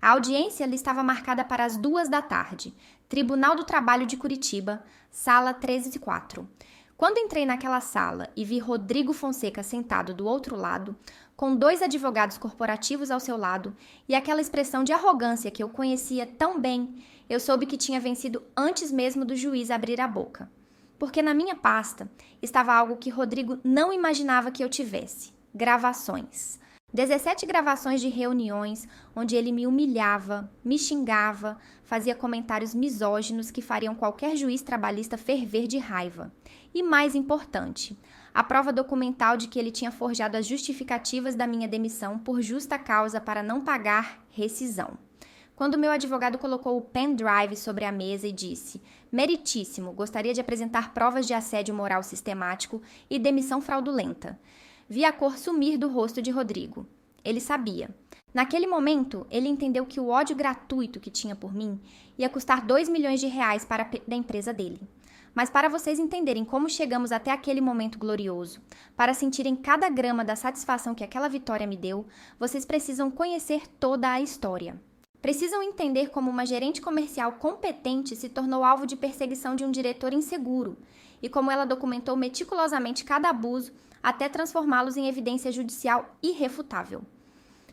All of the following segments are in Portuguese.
A audiência lhe estava marcada para as 14h, Tribunal do Trabalho de Curitiba, sala 1304. Quando entrei naquela sala e vi Rodrigo Fonseca sentado do outro lado, com 2 advogados corporativos ao seu lado e aquela expressão de arrogância que eu conhecia tão bem, eu soube que tinha vencido antes mesmo do juiz abrir a boca. Porque na minha pasta estava algo que Rodrigo não imaginava que eu tivesse: gravações. 17 gravações de reuniões onde ele me humilhava, me xingava, fazia comentários misóginos que fariam qualquer juiz trabalhista ferver de raiva. E mais importante, a prova documental de que ele tinha forjado as justificativas da minha demissão por justa causa para não pagar rescisão. Quando meu advogado colocou o pendrive sobre a mesa e disse: "Meritíssimo, gostaria de apresentar provas de assédio moral sistemático e demissão fraudulenta", vi a cor sumir do rosto de Rodrigo. Ele sabia. Naquele momento, ele entendeu que o ódio gratuito que tinha por mim ia custar 2 milhões de reais para a empresa dele. Mas para vocês entenderem como chegamos até aquele momento glorioso, para sentirem cada grama da satisfação que aquela vitória me deu, vocês precisam conhecer toda a história. Precisam entender como uma gerente comercial competente se tornou alvo de perseguição de um diretor inseguro e como ela documentou meticulosamente cada abuso até transformá-los em evidência judicial irrefutável.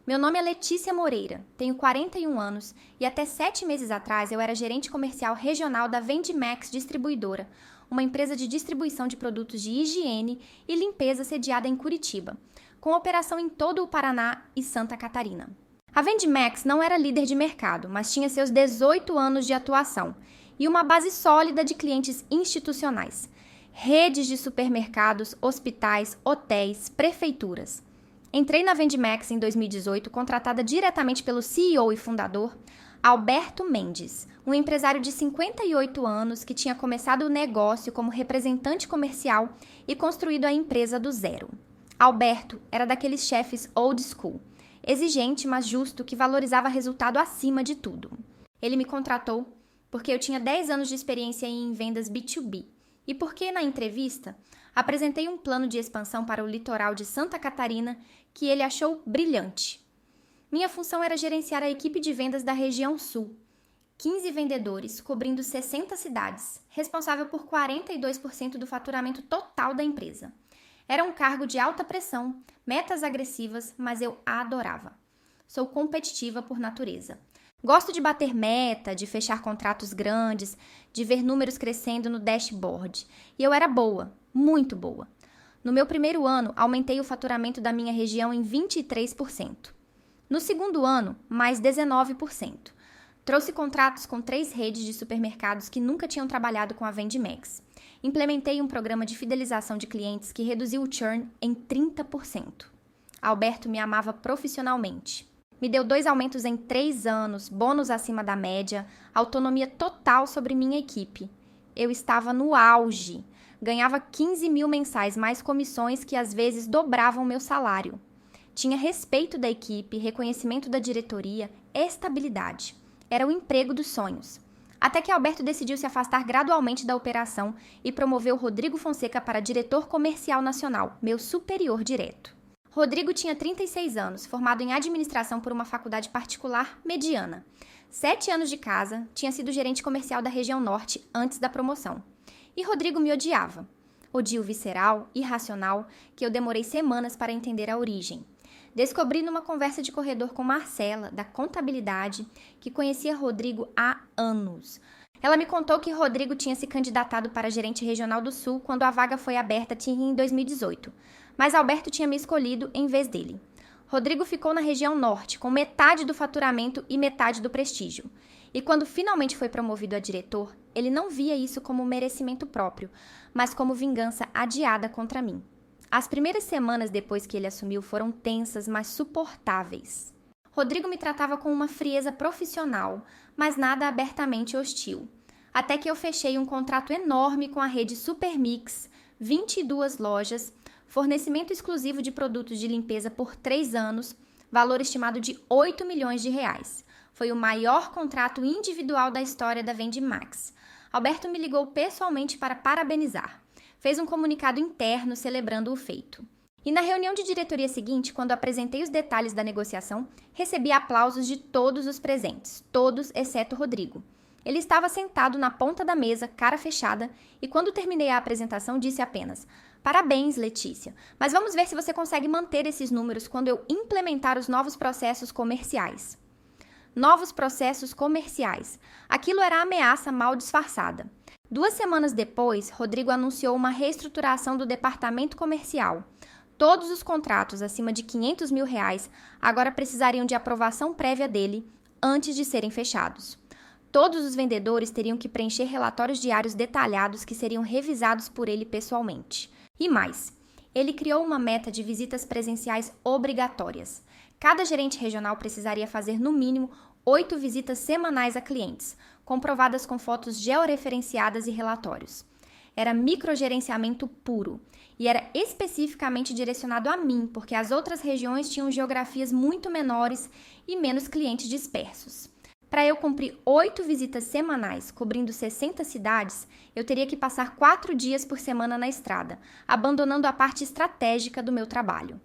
Meu nome é Letícia Moreira, tenho 41 anos e até 7 meses atrás eu era gerente comercial regional da Vendimax Distribuidora, uma empresa de distribuição de produtos de higiene e limpeza sediada em Curitiba, com operação em todo o Paraná e Santa Catarina. A Vendimax não era líder de mercado, mas tinha seus 18 anos de atuação e uma base sólida de clientes institucionais, redes de supermercados, hospitais, hotéis, prefeituras. Entrei na Vendimax em 2018, contratada diretamente pelo CEO e fundador, Alberto Mendes, um empresário de 58 anos que tinha começado o negócio como representante comercial e construído a empresa do zero. Alberto era daqueles chefes old school, exigente, mas justo, que valorizava resultado acima de tudo. Ele me contratou porque eu tinha 10 anos de experiência em vendas B2B e porque, na entrevista, apresentei um plano de expansão para o litoral de Santa Catarina que ele achou brilhante. Minha função era gerenciar a equipe de vendas da região sul, 15 vendedores, cobrindo 60 cidades, responsável por 42% do faturamento total da empresa. Era um cargo de alta pressão, metas agressivas, mas eu a adorava. Sou competitiva por natureza. Gosto de bater meta, de fechar contratos grandes, de ver números crescendo no dashboard. E eu era boa, muito boa. No meu primeiro ano, aumentei o faturamento da minha região em 23%. No segundo ano, mais 19%. Trouxe contratos com 3 redes de supermercados que nunca tinham trabalhado com a Vendimax. Implementei um programa de fidelização de clientes que reduziu o churn em 30%. Alberto me amava profissionalmente. Me deu 2 aumentos em 3 anos, bônus acima da média, autonomia total sobre minha equipe. Eu estava no auge. Ganhava 15 mil mensais, mais comissões que às vezes dobravam meu salário. Tinha respeito da equipe, reconhecimento da diretoria, estabilidade. Era o emprego dos sonhos. Até que Alberto decidiu se afastar gradualmente da operação e promoveu Rodrigo Fonseca para diretor comercial nacional, meu superior direto. Rodrigo tinha 36 anos, formado em administração por uma faculdade particular mediana. 7 anos de casa, tinha sido gerente comercial da região norte antes da promoção. E Rodrigo me odiava. Odio visceral, irracional, que eu demorei semanas para entender a origem. Descobri numa conversa de corredor com Marcela, da contabilidade, que conhecia Rodrigo há anos. Ela me contou que Rodrigo tinha se candidatado para gerente regional do Sul quando a vaga foi aberta em 2018, mas Alberto tinha me escolhido em vez dele. Rodrigo ficou na região norte, com metade do faturamento e metade do prestígio. E quando finalmente foi promovido a diretor, ele não via isso como merecimento próprio, mas como vingança adiada contra mim. As primeiras semanas depois que ele assumiu foram tensas, mas suportáveis. Rodrigo me tratava com uma frieza profissional, mas nada abertamente hostil. Até que eu fechei um contrato enorme com a rede Supermix, 22 lojas, fornecimento exclusivo de produtos de limpeza por 3 anos, valor estimado de 8 milhões de reais. Foi o maior contrato individual da história da Vendimax. Alberto me ligou pessoalmente para parabenizar. Fez um comunicado interno celebrando o feito. E na reunião de diretoria seguinte, quando apresentei os detalhes da negociação, recebi aplausos de todos os presentes, todos exceto Rodrigo. Ele estava sentado na ponta da mesa, cara fechada, e quando terminei a apresentação disse apenas: "Parabéns, Letícia, mas vamos ver se você consegue manter esses números quando eu implementar os novos processos comerciais." Novos processos comerciais. Aquilo era ameaça mal disfarçada. 2 semanas depois, Rodrigo anunciou uma reestruturação do departamento comercial. Todos os contratos acima de R$500 mil agora precisariam de aprovação prévia dele antes de serem fechados. Todos os vendedores teriam que preencher relatórios diários detalhados que seriam revisados por ele pessoalmente. E mais, ele criou uma meta de visitas presenciais obrigatórias. Cada gerente regional precisaria fazer no mínimo 8 visitas semanais a clientes, comprovadas com fotos georreferenciadas e relatórios. Era microgerenciamento puro e era especificamente direcionado a mim, porque as outras regiões tinham geografias muito menores e menos clientes dispersos. Para eu cumprir 8 visitas semanais, cobrindo 60 cidades, eu teria que passar 4 dias por semana na estrada, abandonando a parte estratégica do meu trabalho.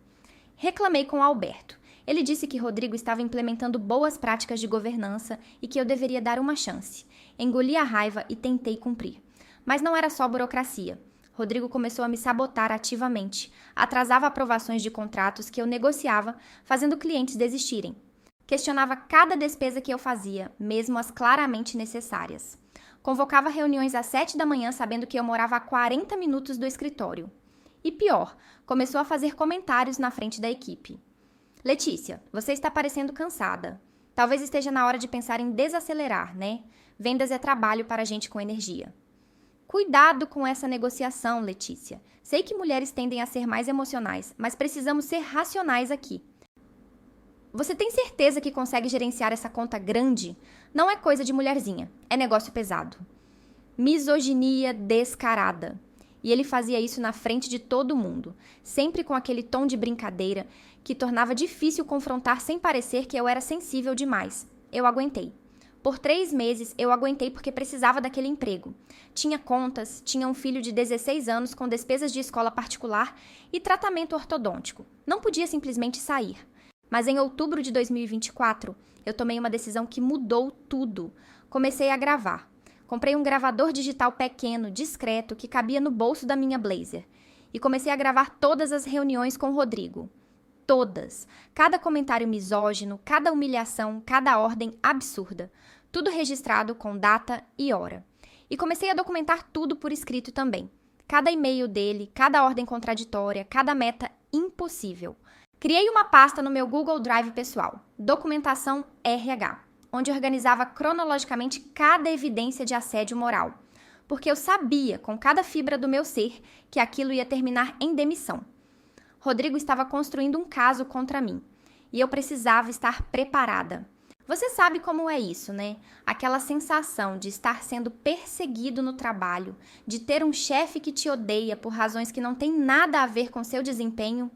Reclamei com Alberto. Ele disse que Rodrigo estava implementando boas práticas de governança e que eu deveria dar uma chance. Engoli a raiva e tentei cumprir. Mas não era só burocracia. Rodrigo começou a me sabotar ativamente, atrasava aprovações de contratos que eu negociava, fazendo clientes desistirem. Questionava cada despesa que eu fazia, mesmo as claramente necessárias. Convocava reuniões às 7 da manhã sabendo que eu morava a 40 minutos do escritório. E pior, começou a fazer comentários na frente da equipe. Letícia, você está parecendo cansada. Talvez esteja na hora de pensar em desacelerar, né? Vendas é trabalho para gente com energia. Cuidado com essa negociação, Letícia. Sei que mulheres tendem a ser mais emocionais, mas precisamos ser racionais aqui. Você tem certeza que consegue gerenciar essa conta grande? Não é coisa de mulherzinha, é negócio pesado. Misoginia descarada. E ele fazia isso na frente de todo mundo, sempre com aquele tom de brincadeira que tornava difícil confrontar sem parecer que eu era sensível demais. Eu aguentei. Por 3 meses, eu aguentei porque precisava daquele emprego. Tinha contas, tinha um filho de 16 anos com despesas de escola particular e tratamento ortodôntico. Não podia simplesmente sair. Mas em outubro de 2024, eu tomei uma decisão que mudou tudo. Comecei a gravar. Comprei um gravador digital pequeno, discreto, que cabia no bolso da minha blazer. E comecei a gravar todas as reuniões com o Rodrigo. Todas. Cada comentário misógino, cada humilhação, cada ordem absurda. Tudo registrado com data e hora. E comecei a documentar tudo por escrito também. Cada e-mail dele, cada ordem contraditória, cada meta impossível. Criei uma pasta no meu Google Drive pessoal, Documentação RH, onde organizava cronologicamente cada evidência de assédio moral, porque eu sabia, com cada fibra do meu ser, que aquilo ia terminar em demissão. Rodrigo estava construindo um caso contra mim, e eu precisava estar preparada. Você sabe como é isso, né? Aquela sensação de estar sendo perseguido no trabalho, de ter um chefe que te odeia por razões que não têm nada a ver com seu desempenho.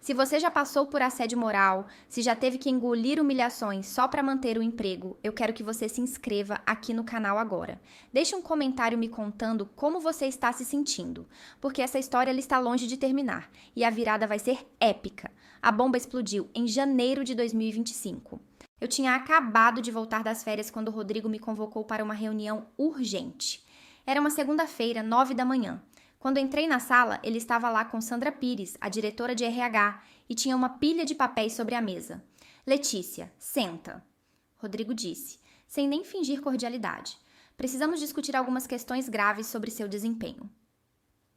Se você já passou por assédio moral, se já teve que engolir humilhações só para manter o emprego, eu quero que você se inscreva aqui no canal agora. Deixe um comentário me contando como você está se sentindo, porque essa história ela está longe de terminar e a virada vai ser épica. A bomba explodiu em janeiro de 2025. Eu tinha acabado de voltar das férias quando o Rodrigo me convocou para uma reunião urgente. Era uma segunda-feira, 9 da manhã. Quando entrei na sala, ele estava lá com Sandra Pires, a diretora de RH, e tinha uma pilha de papéis sobre a mesa. Letícia, senta. Rodrigo disse, sem nem fingir cordialidade. Precisamos discutir algumas questões graves sobre seu desempenho.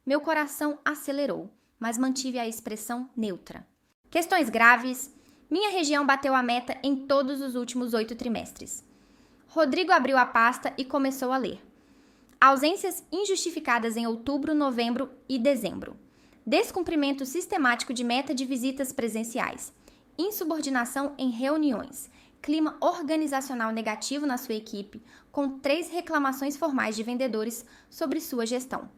Meu coração acelerou, mas mantive a expressão neutra. Questões graves. Minha região bateu a meta em todos os últimos 8 trimestres. Rodrigo abriu a pasta e começou a ler. Ausências injustificadas em outubro, novembro e dezembro. Descumprimento sistemático de meta de visitas presenciais. Insubordinação em reuniões. Clima organizacional negativo na sua equipe, com 3 reclamações formais de vendedores sobre sua gestão.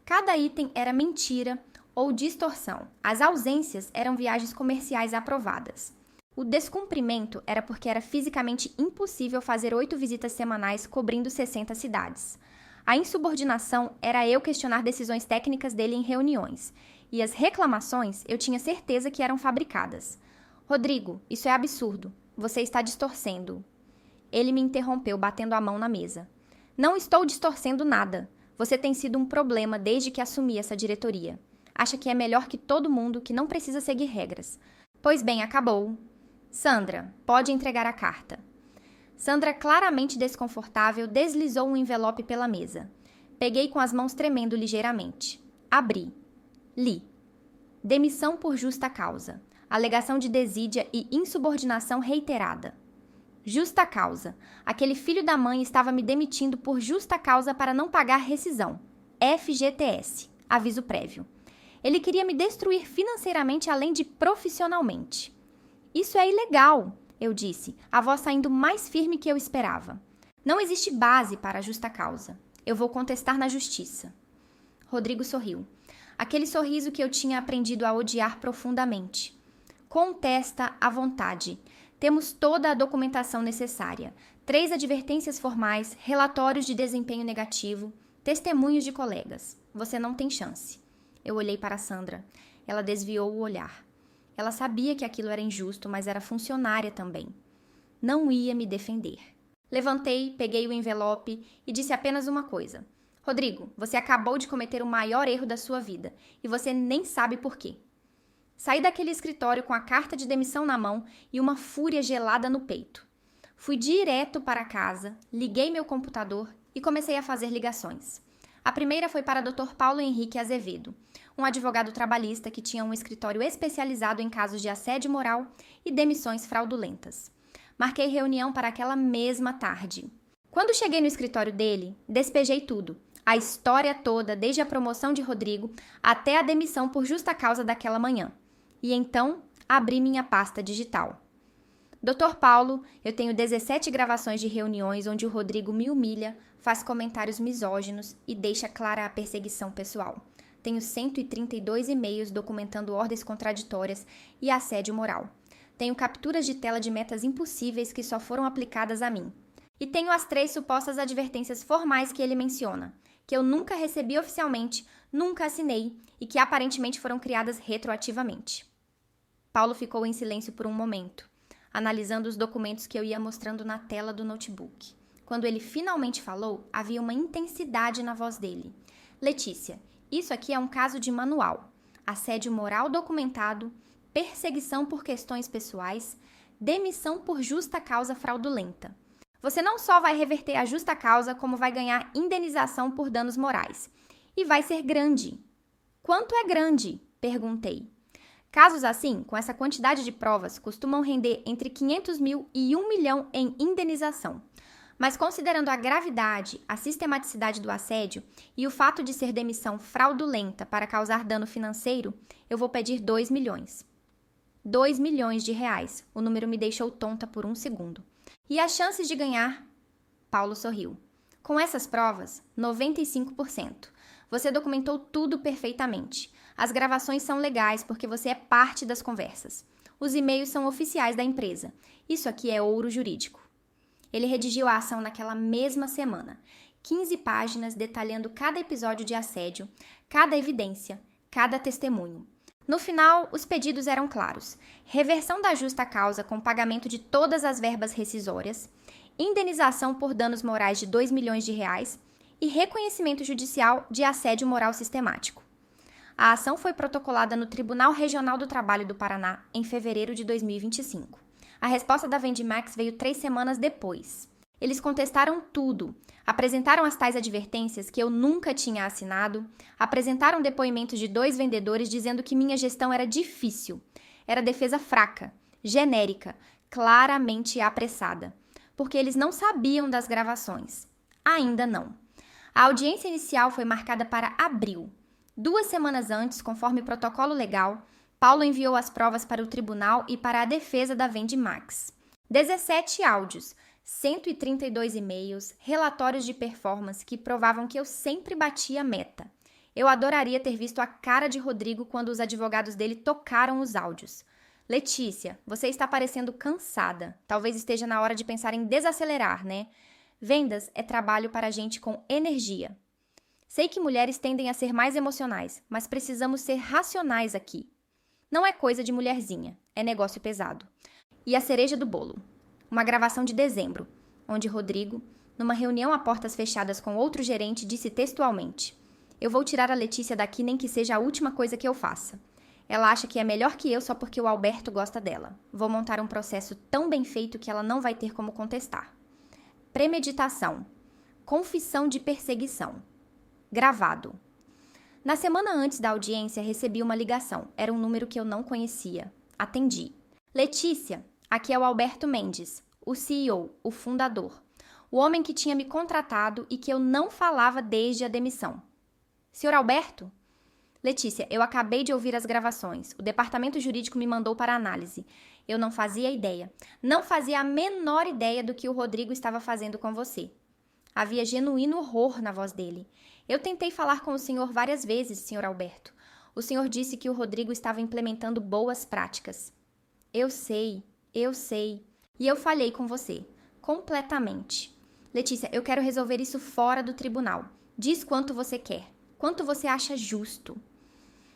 Cada item era mentira ou distorção. As ausências eram viagens comerciais aprovadas. O descumprimento era porque era fisicamente impossível fazer 8 visitas semanais cobrindo 60 cidades. A insubordinação era eu questionar decisões técnicas dele em reuniões. E as reclamações, eu tinha certeza que eram fabricadas. Rodrigo, isso é absurdo. Você está distorcendo. Ele me interrompeu, batendo a mão na mesa. Não estou distorcendo nada. Você tem sido um problema desde que assumi essa diretoria. Acha que é melhor que todo mundo, que não precisa seguir regras. Pois bem, acabou. Sandra, pode entregar a carta. Sandra, claramente desconfortável, deslizou um envelope pela mesa. Peguei com as mãos tremendo ligeiramente. Abri. Li. Demissão por justa causa. Alegação de desídia e insubordinação reiterada. Justa causa. Aquele filho da mãe estava me demitindo por justa causa para não pagar rescisão. FGTS. Aviso prévio. Ele queria me destruir financeiramente além de profissionalmente. Isso é ilegal, eu disse, a voz saindo mais firme que eu esperava. Não existe base para a justa causa. Eu vou contestar na justiça. Rodrigo sorriu. Aquele sorriso que eu tinha aprendido a odiar profundamente. Contesta à vontade. Temos toda a documentação necessária. 3 advertências formais, relatórios de desempenho negativo, testemunhos de colegas. Você não tem chance. Eu olhei para Sandra. Ela desviou o olhar. Ela sabia que aquilo era injusto, mas era funcionária também. Não ia me defender. Levantei, peguei o envelope e disse apenas uma coisa. Rodrigo, você acabou de cometer o maior erro da sua vida e você nem sabe por quê. Saí daquele escritório com a carta de demissão na mão e uma fúria gelada no peito. Fui direto para casa, liguei meu computador e comecei a fazer ligações. A primeira foi para Dr. Paulo Henrique Azevedo, um advogado trabalhista que tinha um escritório especializado em casos de assédio moral e demissões fraudulentas. Marquei reunião para aquela mesma tarde. Quando cheguei no escritório dele, despejei tudo. A história toda, desde a promoção de Rodrigo até a demissão por justa causa daquela manhã. E então, abri minha pasta digital. Dr. Paulo, eu tenho 17 gravações de reuniões onde o Rodrigo me humilha, faz comentários misóginos e deixa clara a perseguição pessoal. Tenho 132 e-mails documentando ordens contraditórias e assédio moral. Tenho capturas de tela de metas impossíveis que só foram aplicadas a mim. E tenho as 3 supostas advertências formais que ele menciona, que eu nunca recebi oficialmente, nunca assinei e que aparentemente foram criadas retroativamente. Paulo ficou em silêncio por um momento, analisando os documentos que eu ia mostrando na tela do notebook. Quando ele finalmente falou, havia uma intensidade na voz dele. Letícia, isso aqui é um caso de manual. Assédio moral documentado, perseguição por questões pessoais, demissão por justa causa fraudulenta. Você não só vai reverter a justa causa, como vai ganhar indenização por danos morais. E vai ser grande. Quanto é grande? Perguntei. Casos assim, com essa quantidade de provas, costumam render entre 500 mil e 1 milhão em indenização. Mas considerando a gravidade, a sistematicidade do assédio e o fato de ser demissão fraudulenta para causar dano financeiro, eu vou pedir 2 milhões. 2 milhões de reais. O número me deixou tonta por um segundo. E as chances de ganhar? Paulo sorriu. Com essas provas, 95%. Você documentou tudo perfeitamente. As gravações são legais porque você é parte das conversas. Os e-mails são oficiais da empresa. Isso aqui é ouro jurídico. Ele redigiu a ação naquela mesma semana. 15 páginas detalhando cada episódio de assédio, cada evidência, cada testemunho. No final, os pedidos eram claros. Reversão da justa causa com pagamento de todas as verbas rescisórias, indenização por danos morais de 2 milhões de reais e reconhecimento judicial de assédio moral sistemático. A ação foi protocolada no Tribunal Regional do Trabalho do Paraná em fevereiro de 2025. A resposta da Vendimax veio 3 semanas depois. Eles contestaram tudo, apresentaram as tais advertências que eu nunca tinha assinado, apresentaram depoimentos de 2 vendedores dizendo que minha gestão era difícil, era defesa fraca, genérica, claramente apressada, porque eles não sabiam das gravações. Ainda não. A audiência inicial foi marcada para abril. 2 semanas antes, conforme protocolo legal, Paulo enviou as provas para o tribunal e para a defesa da Vendimax. 17 áudios, 132 e-mails, relatórios de performance que provavam que eu sempre batia a meta. Eu adoraria ter visto a cara de Rodrigo quando os advogados dele tocaram os áudios. Letícia, você está parecendo cansada. Talvez esteja na hora de pensar em desacelerar, né? Vendas é trabalho para gente com energia. Sei que mulheres tendem a ser mais emocionais, mas precisamos ser racionais aqui. Não é coisa de mulherzinha, é negócio pesado. E a cereja do bolo. Uma gravação de dezembro, onde Rodrigo, numa reunião a portas fechadas com outro gerente, disse textualmente: "Eu vou tirar a Letícia daqui nem que seja a última coisa que eu faça. Ela acha que é melhor que eu só porque o Alberto gosta dela. Vou montar um processo tão bem feito que ela não vai ter como contestar." Premeditação. Confissão de perseguição. Gravado. Na semana antes da audiência, recebi uma ligação. Era um número que eu não conhecia. Atendi. "Letícia, aqui é o Alberto Mendes, o CEO, o fundador. O homem que tinha me contratado e que eu não falava desde a demissão." "Senhor Alberto?" "Letícia, eu acabei de ouvir as gravações. O departamento jurídico me mandou para análise. Eu não fazia ideia. Não fazia a menor ideia do que o Rodrigo estava fazendo com você." Havia genuíno horror na voz dele. "Eu tentei falar com o senhor várias vezes, senhor Alberto. O senhor disse que o Rodrigo estava implementando boas práticas." Eu sei. E eu falhei com você. Completamente. Letícia, eu quero resolver isso fora do tribunal. Diz quanto você quer. Quanto você acha justo?"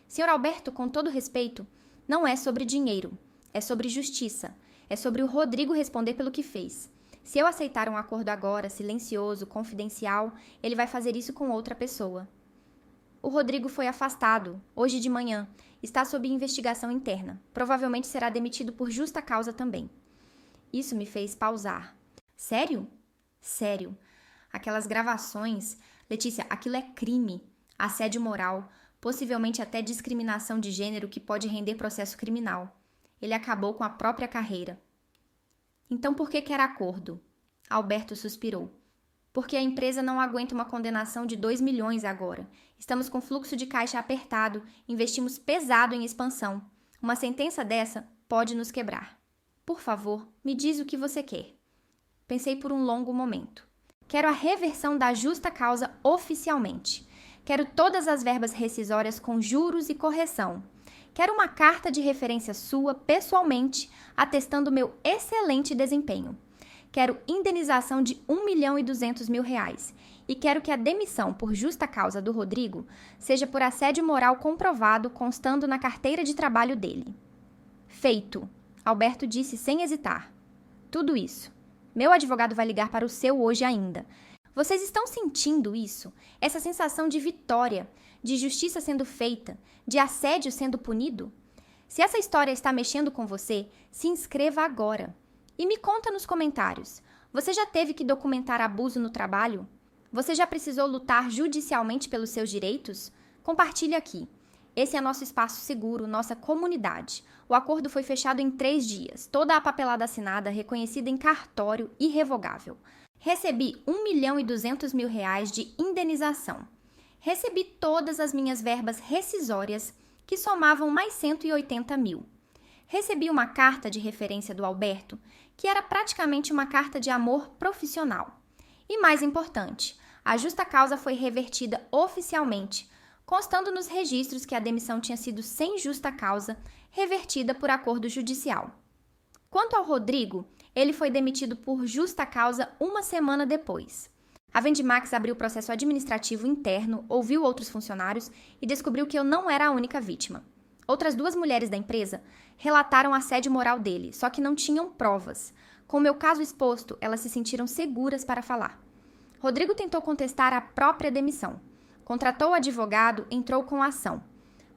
"Senhor Alberto, com todo respeito, não é sobre dinheiro. É sobre justiça. É sobre o Rodrigo responder pelo que fez. Se eu aceitar um acordo agora, silencioso, confidencial, ele vai fazer isso com outra pessoa." "O Rodrigo foi afastado, hoje de manhã. Está sob investigação interna. Provavelmente será demitido por justa causa também." Isso me fez pausar. "Sério?" "Sério. Aquelas gravações... Letícia, aquilo é crime. Assédio moral, possivelmente até discriminação de gênero que pode render processo criminal. Ele acabou com a própria carreira." "Então por que quer acordo?" Alberto suspirou. "Porque a empresa não aguenta uma condenação de 2 milhões agora. Estamos com fluxo de caixa apertado, investimos pesado em expansão. Uma sentença dessa pode nos quebrar. Por favor, me diz o que você quer." Pensei por um longo momento. "Quero a reversão da justa causa oficialmente. Quero todas as verbas rescisórias com juros e correção. Quero uma carta de referência sua, pessoalmente, atestando meu excelente desempenho. Quero indenização de R$ 1.200.000 e quero que a demissão por justa causa do Rodrigo seja por assédio moral comprovado constando na carteira de trabalho dele." "Feito", Alberto disse sem hesitar. "Tudo isso. Meu advogado vai ligar para o seu hoje ainda. Vocês estão sentindo isso? Essa sensação de vitória, de justiça sendo feita, de assédio sendo punido? Se essa história está mexendo com você, se inscreva agora. E me conta nos comentários. Você já teve que documentar abuso no trabalho? Você já precisou lutar judicialmente pelos seus direitos? Compartilhe aqui. Esse é nosso espaço seguro, nossa comunidade. O acordo foi fechado em 3 dias. Toda a papelada assinada, reconhecida em cartório, irrevogável. Recebi R$ 1.200.000 de indenização. Recebi todas as minhas verbas rescisórias, que somavam mais 180 mil. Recebi uma carta de referência do Alberto, que era praticamente uma carta de amor profissional. E mais importante, a justa causa foi revertida oficialmente, constando nos registros que a demissão tinha sido sem justa causa, revertida por acordo judicial. Quanto ao Rodrigo, ele foi demitido por justa causa 1 semana depois. A Vendimax abriu processo administrativo interno, ouviu outros funcionários e descobriu que eu não era a única vítima. Outras 2 mulheres da empresa relataram assédio moral dele, só que não tinham provas. Com o meu caso exposto, elas se sentiram seguras para falar. Rodrigo tentou contestar a própria demissão. Contratou o advogado, entrou com a ação.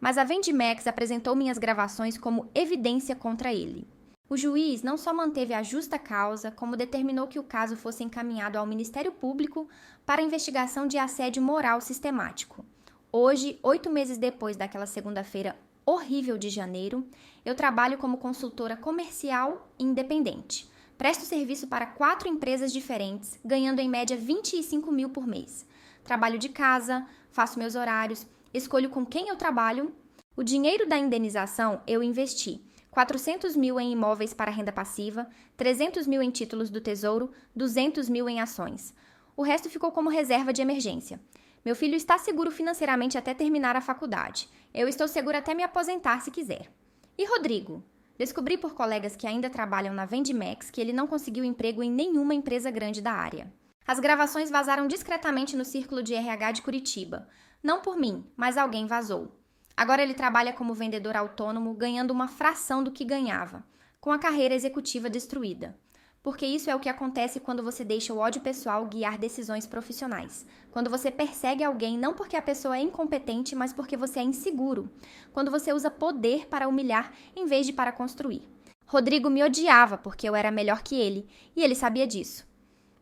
Mas a Vendimax apresentou minhas gravações como evidência contra ele. O juiz não só manteve a justa causa, como determinou que o caso fosse encaminhado ao Ministério Público para investigação de assédio moral sistemático. Hoje, 8 meses depois daquela segunda-feira horrível de janeiro, eu trabalho como consultora comercial e independente. Presto serviço para 4 empresas diferentes, ganhando em média 25 mil por mês. Trabalho de casa, faço meus horários, escolho com quem eu trabalho. O dinheiro da indenização eu investi. 400 mil em imóveis para renda passiva, 300 mil em títulos do Tesouro, 200 mil em ações. O resto ficou como reserva de emergência. Meu filho está seguro financeiramente até terminar a faculdade. Eu estou segura até me aposentar se quiser. E Rodrigo? Descobri por colegas que ainda trabalham na Vendimax que ele não conseguiu emprego em nenhuma empresa grande da área. As gravações vazaram discretamente no círculo de RH de Curitiba. Não por mim, mas alguém vazou. Agora ele trabalha como vendedor autônomo, ganhando uma fração do que ganhava, com a carreira executiva destruída. Porque isso é o que acontece quando você deixa o ódio pessoal guiar decisões profissionais. Quando você persegue alguém não porque a pessoa é incompetente, mas porque você é inseguro. Quando você usa poder para humilhar em vez de para construir. Rodrigo me odiava porque eu era melhor que ele, e ele sabia disso.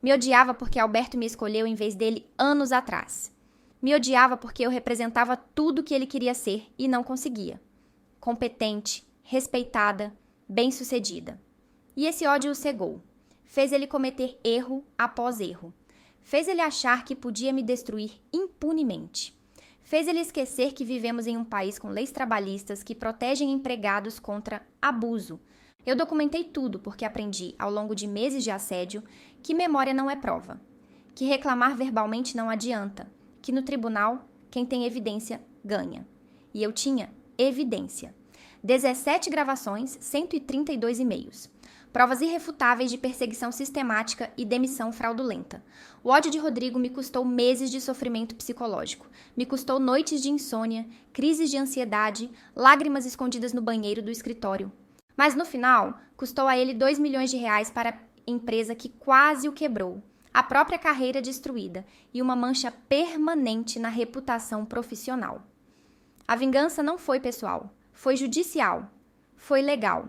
Me odiava porque Alberto me escolheu em vez dele anos atrás. Me odiava porque eu representava tudo que ele queria ser e não conseguia. Competente, respeitada, bem-sucedida. E esse ódio o cegou. Fez ele cometer erro após erro. Fez ele achar que podia me destruir impunemente. Fez ele esquecer que vivemos em um país com leis trabalhistas que protegem empregados contra abuso. Eu documentei tudo porque aprendi, ao longo de meses de assédio, que memória não é prova. Que reclamar verbalmente não adianta. Que no tribunal, quem tem evidência ganha. E eu tinha evidência. 17 gravações, 132 e-mails. Provas irrefutáveis de perseguição sistemática e demissão fraudulenta. O ódio de Rodrigo me custou meses de sofrimento psicológico. Me custou noites de insônia, crises de ansiedade, lágrimas escondidas no banheiro do escritório. Mas no final, custou a ele 2 milhões de reais para a empresa que quase o quebrou, a própria carreira destruída e uma mancha permanente na reputação profissional. A vingança não foi pessoal, foi judicial, foi legal.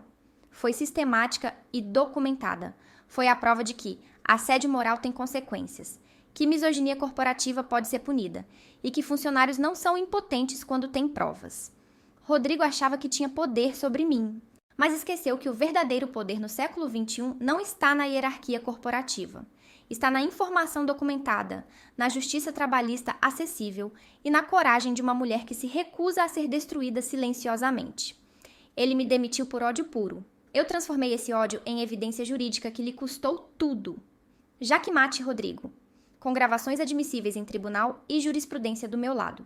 Foi sistemática e documentada. Foi a prova de que assédio moral tem consequências, que misoginia corporativa pode ser punida e que funcionários não são impotentes quando têm provas. Rodrigo achava que tinha poder sobre mim, mas esqueceu que o verdadeiro poder no século XXI não está na hierarquia corporativa. Está na informação documentada, na justiça trabalhista acessível e na coragem de uma mulher que se recusa a ser destruída silenciosamente. Ele me demitiu por ódio puro. Eu transformei esse ódio em evidência jurídica que lhe custou tudo. Jaque mate, Rodrigo. Com gravações admissíveis em tribunal e jurisprudência do meu lado.